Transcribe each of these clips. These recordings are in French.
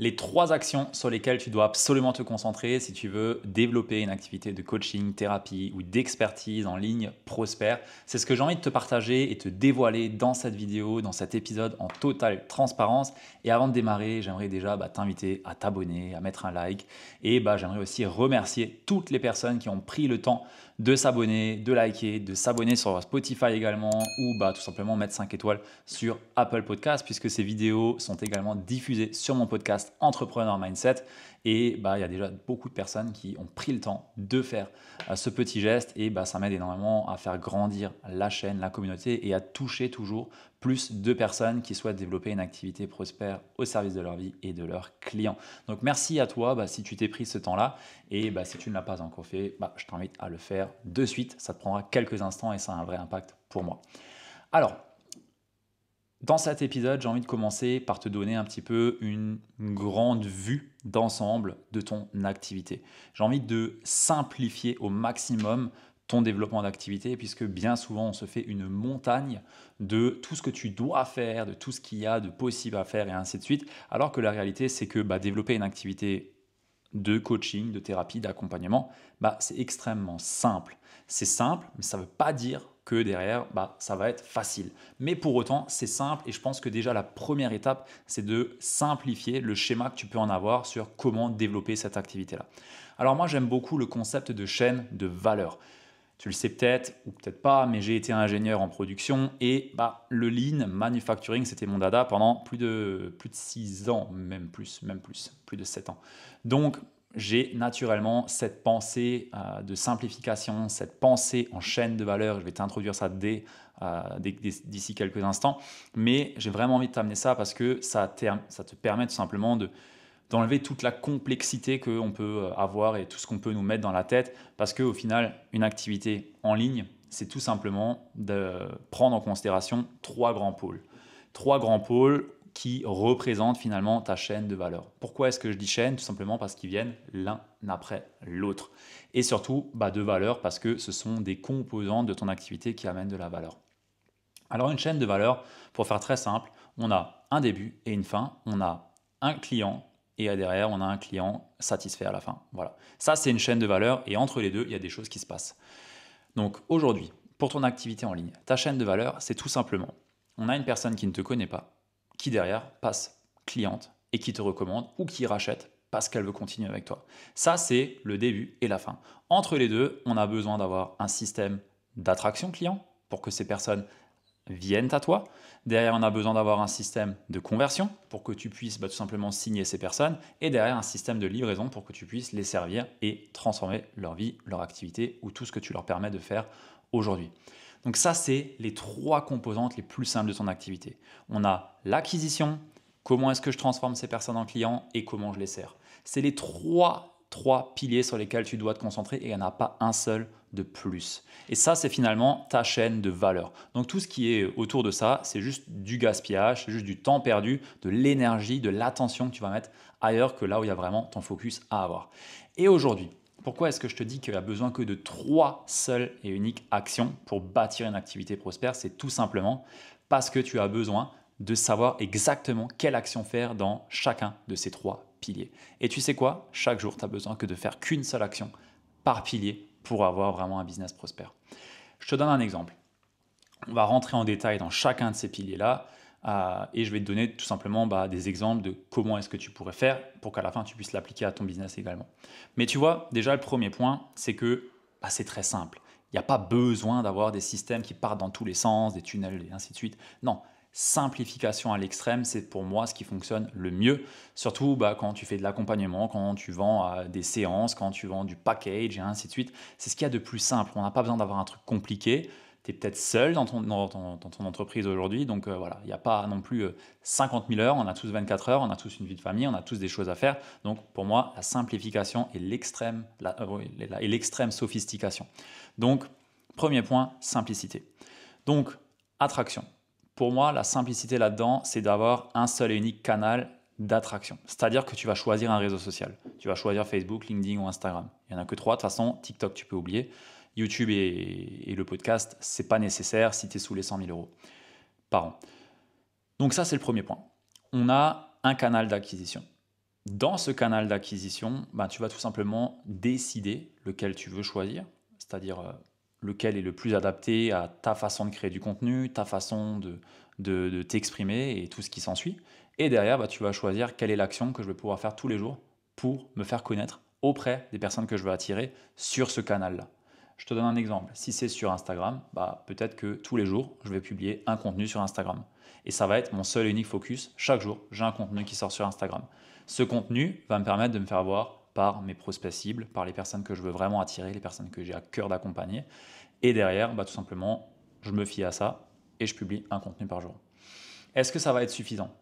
Les 3 actions sur lesquelles tu dois absolument te concentrer si tu veux développer une activité de coaching, thérapie ou d'expertise en ligne prospère, c'est ce que j'ai envie de te partager et te dévoiler dans cette vidéo, dans cet épisode en totale transparence. Et avant de démarrer, j'aimerais déjà t'inviter à t'abonner, à mettre un like et j'aimerais aussi remercier toutes les personnes qui ont pris le temps de s'abonner, de liker, de s'abonner sur Spotify également ou tout simplement mettre 5 étoiles sur Apple Podcast puisque ces vidéos sont également diffusées sur mon podcast Entrepreneur Mindset et il y a déjà beaucoup de personnes qui ont pris le temps de faire ce petit geste et ça m'aide énormément à faire grandir la chaîne, la communauté et à toucher toujours plus de personnes qui souhaitent développer une activité prospère au service de leur vie et de leurs clients. Donc merci à toi si tu t'es pris ce temps-là et si tu ne l'as pas encore fait, je t'invite à le faire de suite. Ça te prendra quelques instants et ça a un vrai impact pour moi. Alors, dans cet épisode, j'ai envie de commencer par te donner un petit peu une grande vue d'ensemble de ton activité. J'ai envie de simplifier au maximum ton développement d'activité puisque bien souvent on se fait une montagne de tout ce que tu dois faire, de tout ce qu'il y a de possible à faire et ainsi de suite, alors que la réalité c'est que développer une activité de coaching, de thérapie, d'accompagnement, c'est extrêmement simple. C'est simple, mais ça ne veut pas dire que derrière, ça va être facile. Mais pour autant, c'est simple et je pense que déjà la première étape, c'est de simplifier le schéma que tu peux en avoir sur comment développer cette activité-là. Alors moi, j'aime beaucoup le concept de chaîne de valeur. Tu le sais peut-être ou peut-être pas, mais j'ai été ingénieur en production et le lean manufacturing, c'était mon dada pendant plus de 6 ans, même plus de 7 ans. Donc, j'ai naturellement cette pensée de simplification, cette pensée en chaîne de valeur. Je vais t'introduire ça d'ici quelques instants, mais j'ai vraiment envie de t'amener ça parce que ça te permet tout simplement d'enlever toute la complexité qu'on peut avoir et tout ce qu'on peut nous mettre dans la tête parce qu'au final, une activité en ligne, c'est tout simplement de prendre en considération 3 grands pôles. 3 grands pôles qui représentent finalement ta chaîne de valeur. Pourquoi est-ce que je dis chaîne? Tout simplement parce qu'ils viennent l'un après l'autre. Et surtout de valeur parce que ce sont des composantes de ton activité qui amènent de la valeur. Alors une chaîne de valeur, pour faire très simple, on a un début et une fin, on a un client et derrière, on a un client satisfait à la fin. Voilà. Ça, c'est une chaîne de valeur et entre les deux, il y a des choses qui se passent. Donc aujourd'hui, pour ton activité en ligne, ta chaîne de valeur, c'est tout simplement, on a une personne qui ne te connaît pas, qui derrière passe cliente et qui te recommande ou qui rachète parce qu'elle veut continuer avec toi. Ça, c'est le début et la fin. Entre les deux, on a besoin d'avoir un système d'attraction client pour que ces personnes viennent à toi. Derrière, on a besoin d'avoir un système de conversion pour que tu puisses tout simplement signer ces personnes. Et derrière, un système de livraison pour que tu puisses les servir et transformer leur vie, leur activité ou tout ce que tu leur permets de faire aujourd'hui. Donc ça, c'est les 3 composantes les plus simples de ton activité. On a l'acquisition, comment est-ce que je transforme ces personnes en clients et comment je les sers. C'est les trois piliers sur lesquels tu dois te concentrer et il n'y en a pas un seul de plus. Et ça, c'est finalement ta chaîne de valeur. Donc tout ce qui est autour de ça, c'est juste du gaspillage, c'est juste du temps perdu, de l'énergie, de l'attention que tu vas mettre ailleurs que là où il y a vraiment ton focus à avoir. Et aujourd'hui, pourquoi est-ce que je te dis qu'il n'y a besoin que de 3 seules et uniques actions pour bâtir une activité prospère? C'est tout simplement parce que tu as besoin de savoir exactement quelle action faire dans chacun de ces 3 piliers. Et tu sais quoi? Chaque jour, tu as besoin que de faire qu'une seule action par pilier pour avoir vraiment un business prospère. Je te donne un exemple. On va rentrer en détail dans chacun de ces piliers-là et je vais te donner tout simplement des exemples de comment est-ce que tu pourrais faire pour qu'à la fin, tu puisses l'appliquer à ton business également. Mais tu vois, déjà, le premier point, c'est que c'est très simple. Il n'y a pas besoin d'avoir des systèmes qui partent dans tous les sens, des tunnels et ainsi de suite. Non, simplification à l'extrême, c'est pour moi ce qui fonctionne le mieux. Surtout quand tu fais de l'accompagnement, quand tu vends des séances, quand tu vends du package et ainsi de suite. C'est ce qu'il y a de plus simple. On n'a pas besoin d'avoir un truc compliqué. Tu es peut-être seul dans ton entreprise aujourd'hui, donc voilà, il n'y a pas non plus 50 000 heures, on a tous 24 heures, on a tous une vie de famille, on a tous des choses à faire. Donc pour moi, la simplification et l'extrême sophistication. Donc, premier point, simplicité. Donc, attraction. Pour moi, la simplicité là-dedans, c'est d'avoir un seul et unique canal d'attraction. C'est-à-dire que tu vas choisir un réseau social. Tu vas choisir Facebook, LinkedIn ou Instagram. Il n'y en a que 3. De toute façon, TikTok, tu peux oublier. YouTube et le podcast, ce n'est pas nécessaire si tu es sous les 100 000 euros par an. Donc ça, c'est le premier point. On a un canal d'acquisition. Dans ce canal d'acquisition, ben, tu vas tout simplement décider lequel tu veux choisir, c'est-à-dire lequel est le plus adapté à ta façon de créer du contenu, ta façon de t'exprimer et tout ce qui s'ensuit. Et derrière, bah, tu vas choisir quelle est l'action que je vais pouvoir faire tous les jours pour me faire connaître auprès des personnes que je veux attirer sur ce canal-là. Je te donne un exemple. Si c'est sur Instagram, bah, peut-être que tous les jours, je vais publier un contenu sur Instagram. Et ça va être mon seul et unique focus. Chaque jour, j'ai un contenu qui sort sur Instagram. Ce contenu va me permettre de me faire voir par mes prospects cibles, par les personnes que je veux vraiment attirer, les personnes que j'ai à cœur d'accompagner. Et derrière, bah, tout simplement, je me fie à ça et je publie un contenu par jour. Est-ce que ça va être suffisant?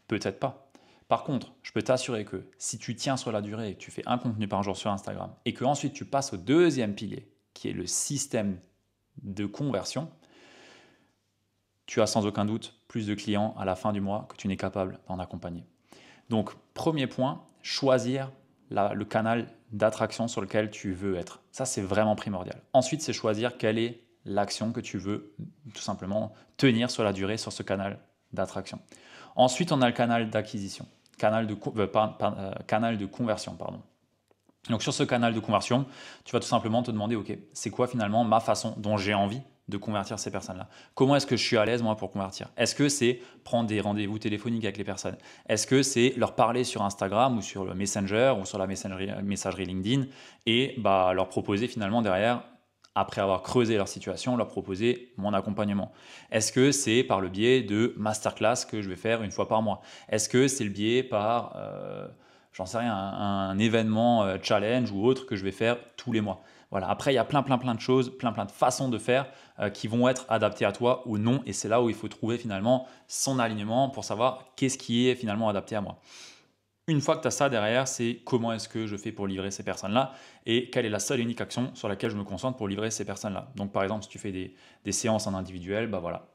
Peut-être pas. Par contre, je peux t'assurer que si tu tiens sur la durée et que tu fais un contenu par jour sur Instagram et que ensuite tu passes au deuxième pilier, qui est le système de conversion, tu as sans aucun doute plus de clients à la fin du mois que tu n'es capable d'en accompagner. Donc, premier point, choisir le canal d'attraction sur lequel tu veux être. Ça, c'est vraiment primordial. Ensuite, c'est choisir quelle est l'action que tu veux tout simplement tenir sur la durée sur ce canal d'attraction. Ensuite, on a le canal d'acquisition, canal de conversion, pardon. Donc sur ce canal de conversion, tu vas tout simplement te demander, ok, c'est quoi finalement ma façon dont j'ai envie de convertir ces personnes-là? Comment est-ce que je suis à l'aise moi pour convertir? Est-ce que c'est prendre des rendez-vous téléphoniques avec les personnes? Est-ce que c'est leur parler sur Instagram ou sur le Messenger ou sur la messagerie LinkedIn et bah, leur proposer finalement derrière, après avoir creusé leur situation, leur proposer mon accompagnement? Est-ce que c'est par le biais de masterclass que je vais faire une fois par mois? Est-ce que c'est le biais par j'en sais rien, un événement challenge ou autre que je vais faire tous les mois. Voilà. Après, il y a plein de choses, plein de façons de faire qui vont être adaptées à toi ou non. Et c'est là où il faut trouver finalement son alignement pour savoir qu'est-ce qui est finalement adapté à moi. Une fois que tu as ça derrière, c'est comment est-ce que je fais pour livrer ces personnes-là et quelle est la seule et unique action sur laquelle je me concentre pour livrer ces personnes-là. Donc par exemple, si tu fais des séances en individuel, bah voilà,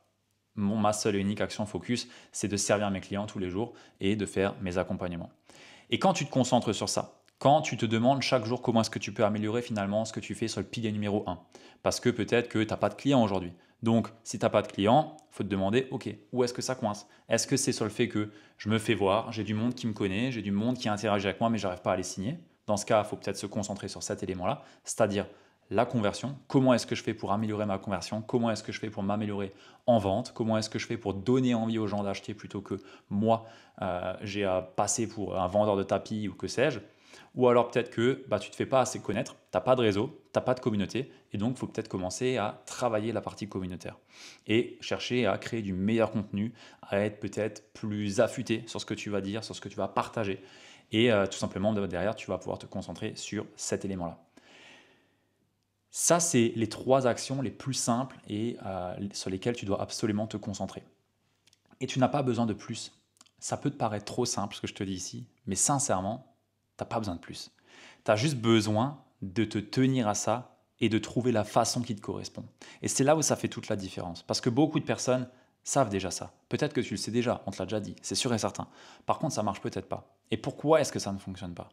ma seule et unique action focus, c'est de servir mes clients tous les jours et de faire mes accompagnements. Et quand tu te concentres sur ça, quand tu te demandes chaque jour comment est-ce que tu peux améliorer finalement ce que tu fais sur le pilier numéro 1, parce que peut-être que tu n'as pas de clients aujourd'hui. Donc, si tu n'as pas de clients, il faut te demander, ok, où est-ce que ça coince? Est-ce que c'est sur le fait que je me fais voir, j'ai du monde qui me connaît, j'ai du monde qui interagit avec moi, mais j'arrive pas à les signer? Dans ce cas, il faut peut-être se concentrer sur cet élément-là, c'est-à-dire la conversion. Comment est-ce que je fais pour améliorer ma conversion? Comment est-ce que je fais pour m'améliorer en vente? Comment est-ce que je fais pour donner envie aux gens d'acheter plutôt que moi, j'ai à passer pour un vendeur de tapis ou que sais-je? Ou alors peut-être que bah, tu ne te fais pas assez connaître, tu n'as pas de réseau, tu n'as pas de communauté, et donc il faut peut-être commencer à travailler la partie communautaire et chercher à créer du meilleur contenu, à être peut-être plus affûté sur ce que tu vas dire, sur ce que tu vas partager. Et tout simplement, derrière, tu vas pouvoir te concentrer sur cet élément-là. Ça, c'est les 3 actions les plus simples et sur lesquelles tu dois absolument te concentrer. Et tu n'as pas besoin de plus. Ça peut te paraître trop simple ce que je te dis ici, mais sincèrement, tu n'as pas besoin de plus. Tu as juste besoin de te tenir à ça et de trouver la façon qui te correspond. Et c'est là où ça fait toute la différence. Parce que beaucoup de personnes savent déjà ça. Peut-être que tu le sais déjà, on te l'a déjà dit, c'est sûr et certain. Par contre, ça marche peut-être pas. Et pourquoi est-ce que ça ne fonctionne pas?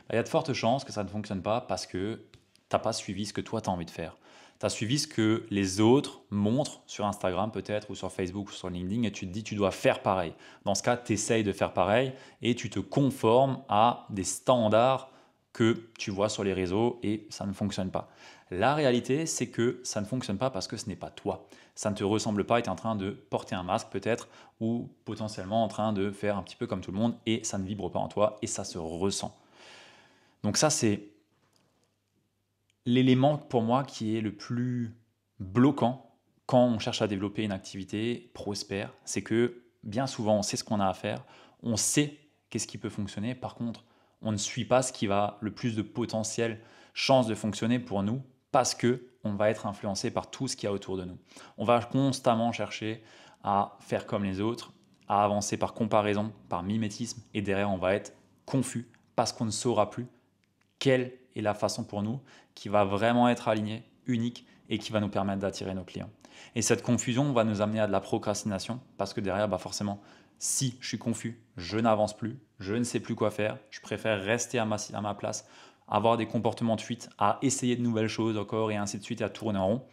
Il y a de fortes chances que ça ne fonctionne pas parce que tu n'as pas suivi ce que toi tu as envie de faire. Tu as suivi ce que les autres montrent sur Instagram peut-être ou sur Facebook ou sur LinkedIn et tu te dis tu dois faire pareil. Dans ce cas, tu essayes de faire pareil et tu te conformes à des standards que tu vois sur les réseaux et ça ne fonctionne pas. La réalité, c'est que ça ne fonctionne pas parce que ce n'est pas toi. Ça ne te ressemble pas et tu es en train de porter un masque peut-être ou potentiellement en train de faire un petit peu comme tout le monde et ça ne vibre pas en toi et ça se ressent. Donc ça, c'est l'élément pour moi qui est le plus bloquant quand on cherche à développer une activité prospère, c'est que bien souvent on sait ce qu'on a à faire, on sait qu'est-ce qui peut fonctionner, par contre on ne suit pas ce qui va le plus de potentiel chance de fonctionner pour nous parce que on va être influencé par tout ce qu'il y a autour de nous. On va constamment chercher à faire comme les autres, à avancer par comparaison, par mimétisme et derrière on va être confus parce qu'on ne saura plus quelle est la façon pour nous qui va vraiment être alignée, unique et qui va nous permettre d'attirer nos clients. Et cette confusion va nous amener à de la procrastination parce que derrière, bah forcément, si je suis confus, je n'avance plus, je ne sais plus quoi faire, je préfère rester à ma place, avoir des comportements de fuite, à essayer de nouvelles choses encore et ainsi de suite, et à tourner en rond.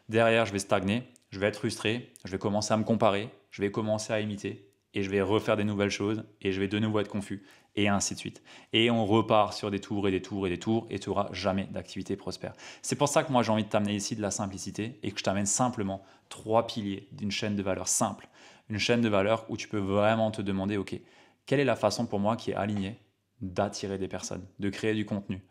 Derrière, je vais stagner, je vais être frustré, je vais commencer à me comparer, je vais commencer à imiter et je vais refaire des nouvelles choses et je vais de nouveau être confus. et ainsi de suite. Et on repart sur des tours et des tours et des tours et tu n'auras jamais d'activité prospère. C'est pour ça que moi j'ai envie de t'amener ici de la simplicité et que je t'amène simplement 3 piliers d'une chaîne de valeur simple. Une chaîne de valeur où tu peux vraiment te demander, ok, quelle est la façon pour moi qui est alignée d'attirer des personnes, de créer du contenu,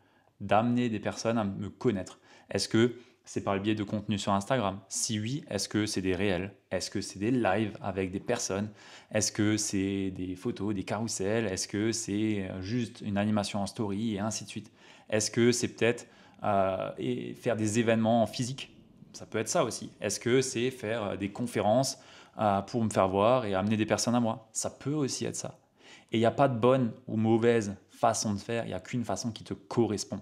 d'amener des personnes à me connaître. Est-ce que c'est par le biais de contenu sur Instagram? Si oui, est-ce que c'est des réels? Est-ce que c'est des lives avec des personnes? Est-ce que c'est des photos, des carousels? Est-ce que c'est juste une animation en story et ainsi de suite? Est-ce que c'est peut-être faire des événements en physique? Ça peut être ça aussi. Est-ce que c'est faire des conférences pour me faire voir et amener des personnes à moi? Ça peut aussi être ça. Et il n'y a pas de bonne ou mauvaise façon de faire, il n'y a qu'une façon qui te correspond.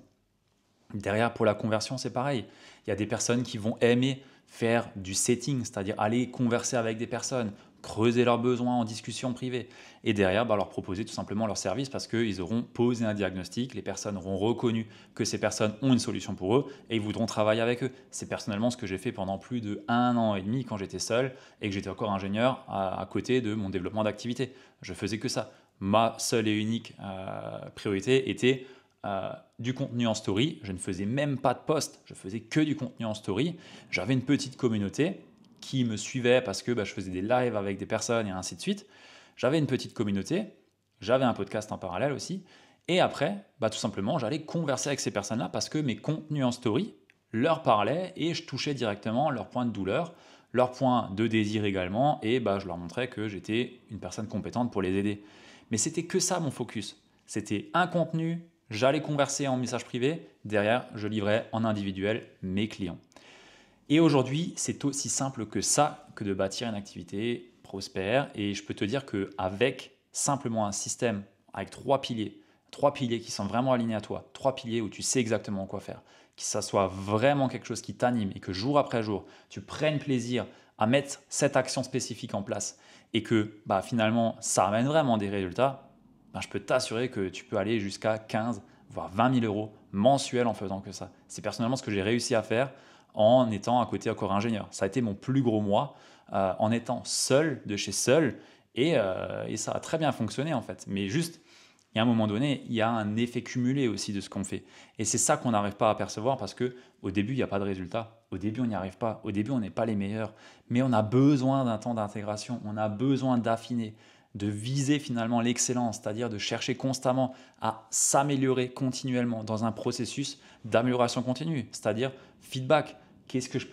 Derrière, pour la conversion, c'est pareil. Il y a des personnes qui vont aimer faire du setting, c'est-à-dire aller converser avec des personnes, creuser leurs besoins en discussion privée. Et derrière, leur proposer tout simplement leur service parce qu'ils auront posé un diagnostic, les personnes auront reconnu que ces personnes ont une solution pour eux et ils voudront travailler avec eux. C'est personnellement ce que j'ai fait pendant plus de 1 an et demi quand j'étais seul et que j'étais encore ingénieur à côté de mon développement d'activité. Je faisais que ça. Ma seule et unique priorité était du contenu en story. Je ne faisais même pas de post, je faisais que du contenu en story. J'avais une petite communauté qui me suivait parce que je faisais des lives avec des personnes et ainsi de suite. J'avais une petite communauté, j'avais un podcast en parallèle aussi. Et après, tout simplement, j'allais converser avec ces personnes-là parce que mes contenus en story leur parlaient et je touchais directement leurs points de douleur, leurs points de désir également. Et je leur montrais que j'étais une personne compétente pour les aider. Mais c'était que ça mon focus. C'était un contenu, j'allais converser en message privé, derrière je livrais en individuel mes clients. Et aujourd'hui, c'est aussi simple que ça, que de bâtir une activité prospère. Et je peux te dire qu'avec simplement un système, avec 3 piliers qui sont vraiment alignés à toi, 3 piliers où tu sais exactement quoi faire, que ça soit vraiment quelque chose qui t'anime et que jour après jour, tu prennes plaisir à mettre cette action spécifique en place et que finalement, ça amène vraiment des résultats, je peux t'assurer que tu peux aller jusqu'à 15 voire 20 000 euros mensuels en faisant que ça. C'est personnellement ce que j'ai réussi à faire en étant à côté encore ingénieur. Ça a été mon plus gros mois en étant seul de chez seul et ça a très bien fonctionné en fait. Mais juste, il y a un moment donné, il y a un effet cumulé aussi de ce qu'on fait. Et c'est ça qu'on n'arrive pas à percevoir parce qu'au début, il n'y a pas de résultat. Au début, on n'y arrive pas. Au début, on n'est pas les meilleurs. Mais on a besoin d'un temps d'intégration. On a besoin d'affiner, de viser finalement l'excellence, c'est-à-dire de chercher constamment à s'améliorer continuellement dans un processus d'amélioration continue, c'est-à-dire feedback. Qu'est-ce que je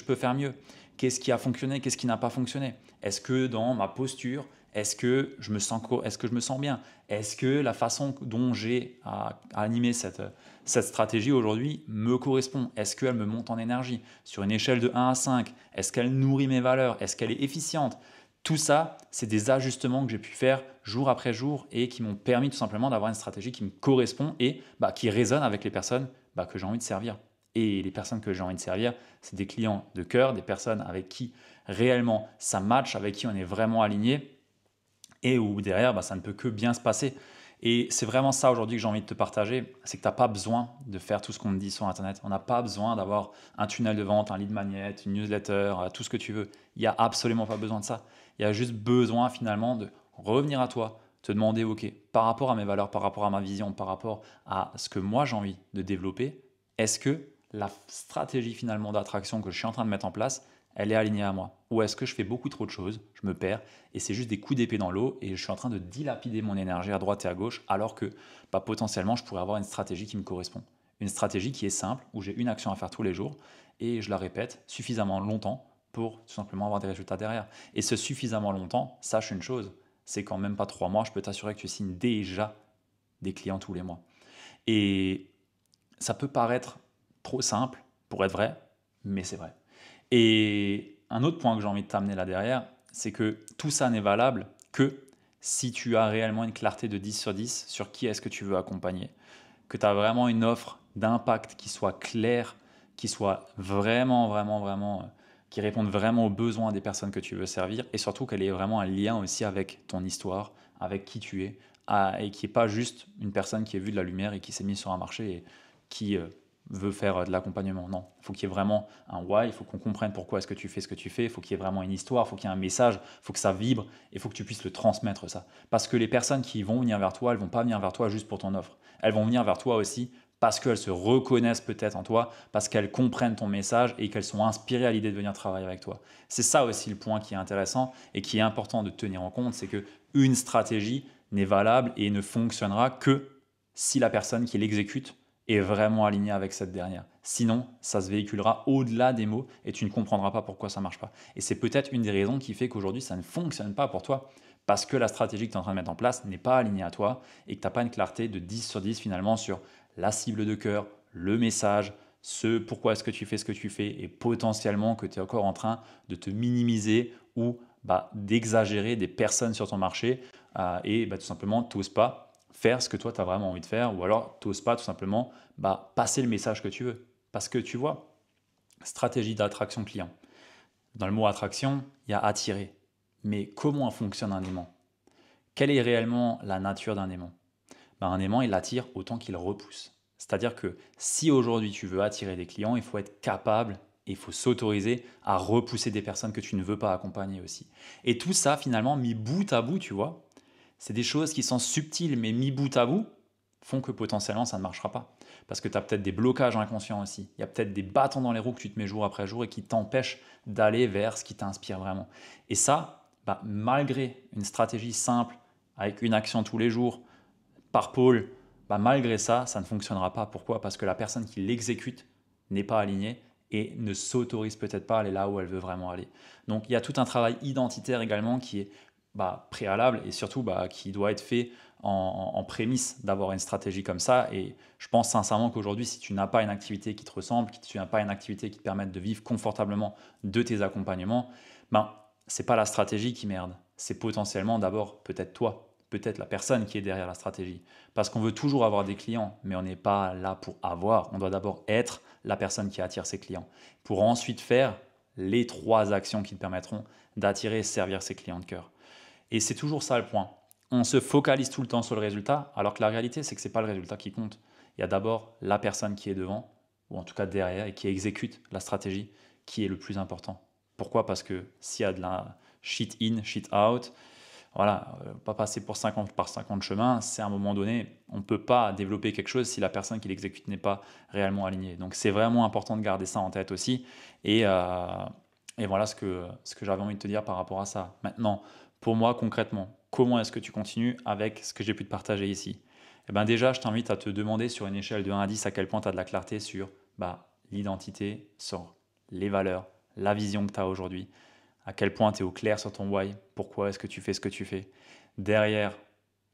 peux faire mieux? Qu'est-ce qui a fonctionné? Qu'est-ce qui n'a pas fonctionné? Est-ce que dans ma posture, est-ce que je me sens bien? Est-ce que la façon dont j'ai à animer cette stratégie aujourd'hui me correspond? Est-ce qu'elle me monte en énergie? Sur une échelle de 1 à 5, est-ce qu'elle nourrit mes valeurs? Est-ce qu'elle est efficiente? Tout ça, c'est des ajustements que j'ai pu faire jour après jour et qui m'ont permis tout simplement d'avoir une stratégie qui me correspond et qui résonne avec les personnes que j'ai envie de servir. Et les personnes que j'ai envie de servir, c'est des clients de cœur, des personnes avec qui réellement ça match, avec qui on est vraiment aligné et où derrière, ça ne peut que bien se passer. Et c'est vraiment ça aujourd'hui que j'ai envie de te partager, c'est que tu n'as pas besoin de faire tout ce qu'on te dit sur Internet. On n'a pas besoin d'avoir un tunnel de vente, un lead magnet, une newsletter, tout ce que tu veux. Il n'y a absolument pas besoin de ça. Il y a juste besoin finalement de revenir à toi, te demander, ok, par rapport à mes valeurs, par rapport à ma vision, par rapport à ce que moi j'ai envie de développer, est-ce que la stratégie finalement d'attraction que je suis en train de mettre en place, elle est alignée à moi? Ou est-ce que je fais beaucoup trop de choses, je me perds et c'est juste des coups d'épée dans l'eau et je suis en train de dilapider mon énergie à droite et à gauche alors que potentiellement je pourrais avoir une stratégie qui me correspond. Une stratégie qui est simple, où j'ai une action à faire tous les jours et je la répète suffisamment longtemps pour tout simplement avoir des résultats derrière. Et ce suffisamment longtemps, sache une chose, c'est qu'en même pas 3 mois, je peux t'assurer que tu signes déjà des clients tous les mois. Et ça peut paraître trop simple pour être vrai, mais c'est vrai. Et un autre point que j'ai envie de t'amener là derrière, c'est que tout ça n'est valable que si tu as réellement une clarté de 10 sur 10 sur qui est-ce que tu veux accompagner. Que tu as vraiment une offre d'impact qui soit claire, qui soit vraiment, qui réponde vraiment aux besoins des personnes que tu veux servir et surtout qu'elle ait vraiment un lien aussi avec ton histoire, avec qui tu es et qui n'est pas juste une personne qui a vu de la lumière et qui s'est mise sur un marché et qui veut faire de l'accompagnement. Non, il faut qu'il y ait vraiment un why, il faut qu'on comprenne pourquoi est-ce que tu fais ce que tu fais, il faut qu'il y ait vraiment une histoire, il faut qu'il y ait un message, il faut que ça vibre et il faut que tu puisses le transmettre ça. Parce que les personnes qui vont venir vers toi, elles vont pas venir vers toi juste pour ton offre. Elles vont venir vers toi aussi parce qu'elles se reconnaissent peut-être en toi, parce qu'elles comprennent ton message et qu'elles sont inspirées à l'idée de venir travailler avec toi. C'est ça aussi le point qui est intéressant et qui est important de tenir en compte, c'est qu'une stratégie n'est valable et ne fonctionnera que si la personne qui l'exécute est vraiment alignée avec cette dernière. Sinon, ça se véhiculera au-delà des mots et tu ne comprendras pas pourquoi ça ne marche pas. Et c'est peut-être une des raisons qui fait qu'aujourd'hui, ça ne fonctionne pas pour toi. Parce que la stratégie que tu es en train de mettre en place n'est pas alignée à toi et que tu n'as pas une clarté de 10 sur 10 finalement sur la cible de cœur, le message, ce pourquoi est-ce que tu fais ce que tu fais et potentiellement que tu es encore en train de te minimiser ou d'exagérer des personnes sur ton marché et tout simplement tu n'oses pas faire ce que toi tu as vraiment envie de faire ou alors tu n'oses pas tout simplement passer le message que tu veux. Parce que tu vois, stratégie d'attraction client. Dans le mot attraction, il y a attirer. Mais comment fonctionne un aimant? Quelle est réellement la nature d'un aimant? Un aimant, il attire autant qu'il repousse. C'est-à-dire que si aujourd'hui tu veux attirer des clients, il faut être capable et il faut s'autoriser à repousser des personnes que tu ne veux pas accompagner aussi. Et tout ça, finalement, mis bout à bout, tu vois, c'est des choses qui sont subtiles, mais mis bout à bout, font que potentiellement ça ne marchera pas. Parce que tu as peut-être des blocages inconscients aussi. Il y a peut-être des bâtons dans les roues que tu te mets jour après jour et qui t'empêchent d'aller vers ce qui t'inspire vraiment. Et ça, malgré une stratégie simple, avec une action tous les jours, par pôle, malgré ça, ça ne fonctionnera pas. Pourquoi? Parce que la personne qui l'exécute n'est pas alignée et ne s'autorise peut-être pas à aller là où elle veut vraiment aller. Donc il y a tout un travail identitaire également qui est préalable et surtout qui doit être fait en prémisse d'avoir une stratégie comme ça. Et je pense sincèrement qu'aujourd'hui, si tu n'as pas une activité qui te ressemble, si tu n'as pas une activité qui te permette de vivre confortablement de tes accompagnements, c'est pas la stratégie qui merde. C'est potentiellement d'abord peut-être toi, peut-être la personne qui est derrière la stratégie. Parce qu'on veut toujours avoir des clients, mais on n'est pas là pour avoir. On doit d'abord être la personne qui attire ses clients. Pour ensuite faire les 3 actions qui te permettront d'attirer et servir ses clients de cœur. Et c'est toujours ça le point. On se focalise tout le temps sur le résultat, alors que la réalité, c'est que ce n'est pas le résultat qui compte. Il y a d'abord la personne qui est devant, ou en tout cas derrière, et qui exécute la stratégie, qui est le plus important. Pourquoi? Parce que s'il y a de la shit in, shit out, voilà, pas passer pour 50 par 50 chemins, c'est à un moment donné, on ne peut pas développer quelque chose si la personne qui l'exécute n'est pas réellement alignée. Donc c'est vraiment important de garder ça en tête aussi. Et voilà ce que j'avais envie de te dire par rapport à ça. Maintenant, pour moi, concrètement, comment est-ce que tu continues avec ce que j'ai pu te partager ici? Déjà, je t'invite à te demander sur une échelle de 1 à 10 à quel point tu as de la clarté sur l'identité, sur les valeurs, la vision que tu as aujourd'hui, à quel point tu es au clair sur ton why, pourquoi est-ce que tu fais ce que tu fais. Derrière,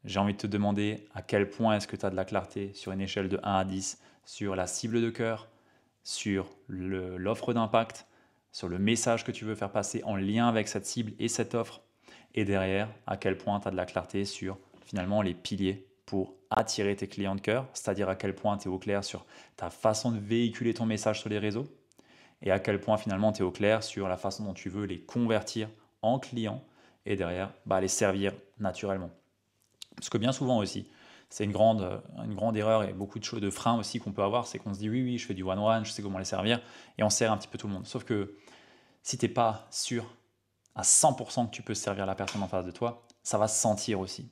j'ai envie de te demander à quel point est-ce que tu as de la clarté sur une échelle de 1 à 10 sur la cible de cœur, sur l'offre d'impact, sur le message que tu veux faire passer en lien avec cette cible et cette offre. Et derrière, à quel point tu as de la clarté sur finalement les piliers pour attirer tes clients de cœur, c'est-à-dire à quel point tu es au clair sur ta façon de véhiculer ton message sur les réseaux et à quel point finalement tu es au clair sur la façon dont tu veux les convertir en clients et derrière les servir naturellement. Parce que bien souvent aussi, c'est une grande erreur et beaucoup de choses de freins aussi qu'on peut avoir, c'est qu'on se dit oui, je fais du one-one, je sais comment les servir et on sert un petit peu tout le monde. Sauf que si tu n'es pas sûr à 100% que tu peux servir la personne en face de toi, ça va se sentir aussi.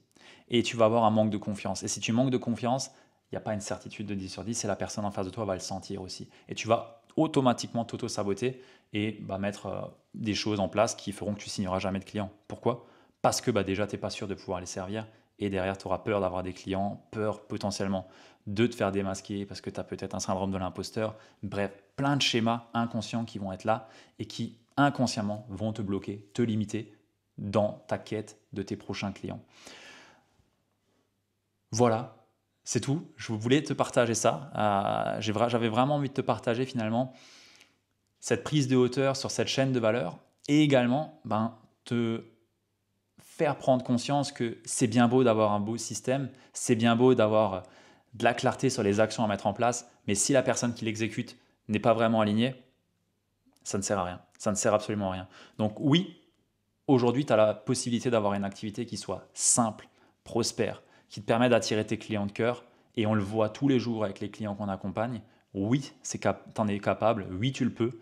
Et tu vas avoir un manque de confiance. Et si tu manques de confiance, il n'y a pas une certitude de 10 sur 10, et la personne en face de toi va le sentir aussi. Et tu vas automatiquement t'auto-saboter et mettre des choses en place qui feront que tu signeras jamais de clients. Pourquoi? Parce que déjà, tu n'es pas sûr de pouvoir les servir. Et derrière, tu auras peur d'avoir des clients, peur potentiellement de te faire démasquer parce que tu as peut-être un syndrome de l'imposteur. Bref, plein de schémas inconscients qui vont être là et qui inconsciemment vont te bloquer, te limiter dans ta quête de tes prochains clients. Voilà, c'est tout. Je voulais te partager ça. J'avais vraiment envie de te partager finalement cette prise de hauteur sur cette chaîne de valeur et également te faire prendre conscience que c'est bien beau d'avoir un beau système, c'est bien beau d'avoir de la clarté sur les actions à mettre en place, mais si la personne qui l'exécute n'est pas vraiment alignée, ça ne sert à rien. Ça ne sert absolument à rien. Donc oui, aujourd'hui, tu as la possibilité d'avoir une activité qui soit simple, prospère, qui te permet d'attirer tes clients de cœur. Et on le voit tous les jours avec les clients qu'on accompagne. Oui, t'en es capable, oui, tu le peux,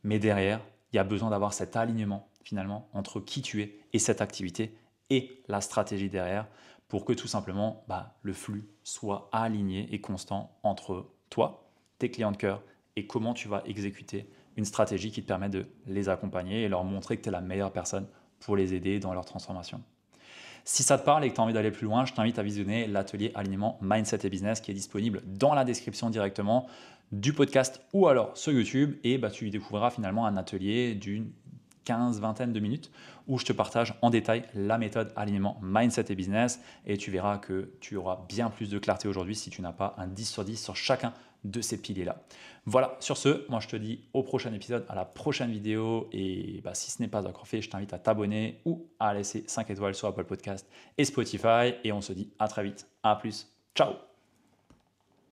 mais derrière, il y a besoin d'avoir cet alignement finalement entre qui tu es et cette activité et la stratégie derrière pour que tout simplement le flux soit aligné et constant entre toi, tes clients de cœur et comment tu vas exécuter une stratégie qui te permet de les accompagner et leur montrer que tu es la meilleure personne pour les aider dans leur transformation. Si ça te parle et que tu as envie d'aller plus loin, je t'invite à visionner l'atelier alignement Mindset et Business qui est disponible dans la description directement du podcast ou alors sur YouTube. Et tu y découvriras finalement un atelier d'une 15-20 de minutes où je te partage en détail la méthode alignement Mindset et Business et tu verras que tu auras bien plus de clarté aujourd'hui si tu n'as pas un 10 sur 10 sur chacun de ces piliers-là. Voilà, sur ce, moi je te dis au prochain épisode, à la prochaine vidéo et si ce n'est pas encore fait, je t'invite à t'abonner ou à laisser 5 étoiles sur Apple Podcast et Spotify et on se dit à très vite, à plus, ciao.